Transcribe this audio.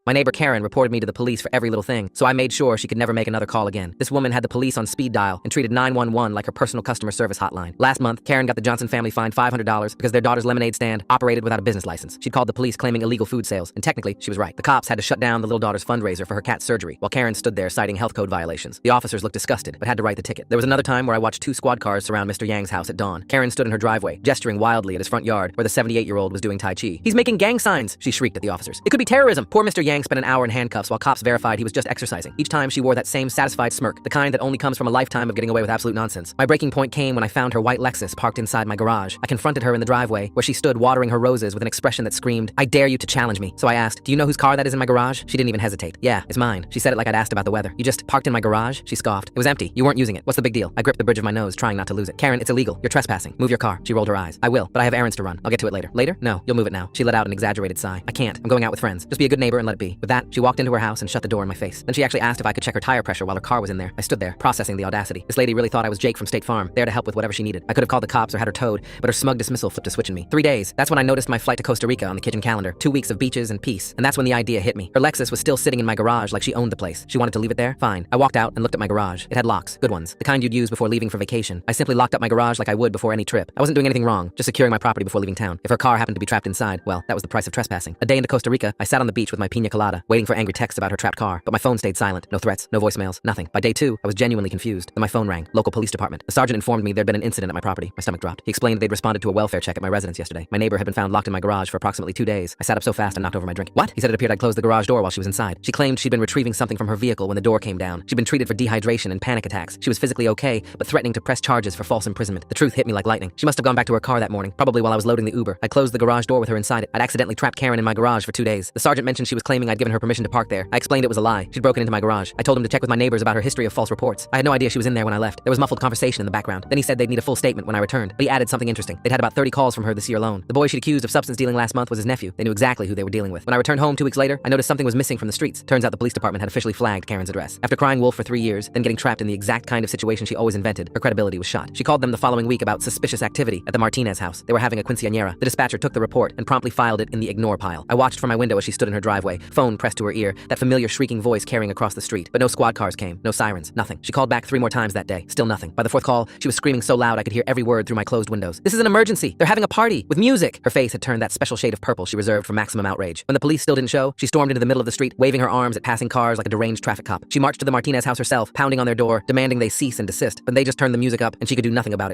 My neighbor Karen reported me to the police for every little thing, so I made sure she could never make another call again. This woman had the police on speed dial and treated 911 like her personal customer service hotline. Last month, Karen got the Johnson family fined $500 because their daughter's lemonade stand operated without a business license. She'd called the police claiming illegal food sales, and technically, she was right. The cops had to shut down the little daughter's fundraiser for her cat's surgery, while Karen stood there citing health code violations. The officers looked disgusted, but had to write the ticket. There was another time where I watched 2 squad cars surround Mr. Yang's house at dawn. Karen stood in her driveway, gesturing wildly at his front yard, where the 78-year-old was doing Tai Chi. "He's making gang signs," she shrieked at the officers. "It could be terrorism." Poor Mr. Yang spent an hour in handcuffs while cops verified he was just exercising. Each time she wore that same satisfied smirk, the kind that only comes from a lifetime of getting away with absolute nonsense. My breaking point came when I found her white Lexus parked inside my garage. I confronted her in the driveway, where she stood watering her roses with an expression that screamed, "I dare you to challenge me." So I asked, "Do you know whose car that is in my garage?" She didn't even hesitate. "Yeah, it's mine." She said it like I'd asked about the weather. "You just parked in my garage?" She scoffed. "It was empty. You weren't using it. What's the big deal?" I gripped the bridge of my nose, trying not to lose it. "Karen, it's illegal. You're trespassing. Move your car." She rolled her eyes. "I will, but I have errands to run. I'll get to it later." "Later? No, you'll move it now." She let out an exaggerated sigh. "I can't. I'm going out with friends. Just be a good neighbor and let it be." With that, she walked into her house and shut the door in my face. Then she actually asked if I could check her tire pressure while her car was in there. I stood there, processing the audacity. This lady really thought I was Jake from State Farm, there to help with whatever she needed. I could have called the cops or had her towed, but her smug dismissal flipped a switch in me. 3 days. That's when I noticed my flight to Costa Rica on the kitchen calendar. 2 weeks of beaches and peace. And that's when the idea hit me. Her Lexus was still sitting in my garage like she owned the place. She wanted to leave it there? Fine. I walked out and looked at my garage. It had locks. Good ones. The kind you'd use before leaving for vacation. I simply locked up my garage like I would before any trip. I wasn't doing anything wrong, just securing my property before leaving town. If her car happened to be trapped inside, well, that was the price of trespassing. A day into Costa Rica, I sat on the beach with my pina colada, waiting for angry texts about her trapped car. But my phone stayed silent. No threats, no voicemails, nothing. By day 2, I was genuinely confused. Then my phone rang. Local police department. The sergeant informed me there'd been an incident at my property. My stomach dropped. He explained they'd responded to a welfare check at my residence yesterday. My neighbor had been found locked in my garage for approximately 2 days. I sat up so fast I knocked over my drink. "What?" He said it appeared I'd closed the garage door while she was inside. She claimed she'd been retrieving something from her vehicle when the door came down. She'd been treated for dehydration and panic attacks. She was physically okay, but threatening to press charges for false imprisonment. The truth hit me like lightning. She must have gone back to her car that morning, probably while I was loading the Uber. I closed the garage door with her inside it. I'd accidentally trapped Karen in my garage for 2 days. The sergeant mentioned she was claiming I'd given her permission to park there. I explained it was a lie. She'd broken into my garage. I told him to check with my neighbors about her history of false reports. I had no idea she was in there when I left. There was muffled conversation in the background. Then he said they'd need a full statement when I returned, but he added something interesting. They'd had about 30 calls from her this year alone. The boy she'd accused of substance dealing last month was his nephew. They knew exactly who they were dealing with. When I returned home 2 weeks later, I noticed something was missing from the streets. Turns out the police department had officially flagged Karen's address. After crying wolf for 3 years, then getting trapped in the exact kind of situation she always invented, her credibility was shot. She called them the following week about suspicious activity at the Martinez house. They were having a quinceañera. The dispatcher took the report and promptly filed it in the ignore pile. I watched from my window as she stood in her driveway, phone pressed to her ear, that familiar shrieking voice carrying across the street. But no squad cars came, no sirens, nothing. She called back 3 more times that day, still nothing. By the 4th call, she was screaming so loud I could hear every word through my closed windows. "This is an emergency! They're having a party! With music!" Her face had turned that special shade of purple she reserved for maximum outrage. When the police still didn't show, she stormed into the middle of the street, waving her arms at passing cars like a deranged traffic cop. She marched to the Martinez house herself, pounding on their door, demanding they cease and desist. But they just turned the music up, and she could do nothing about it.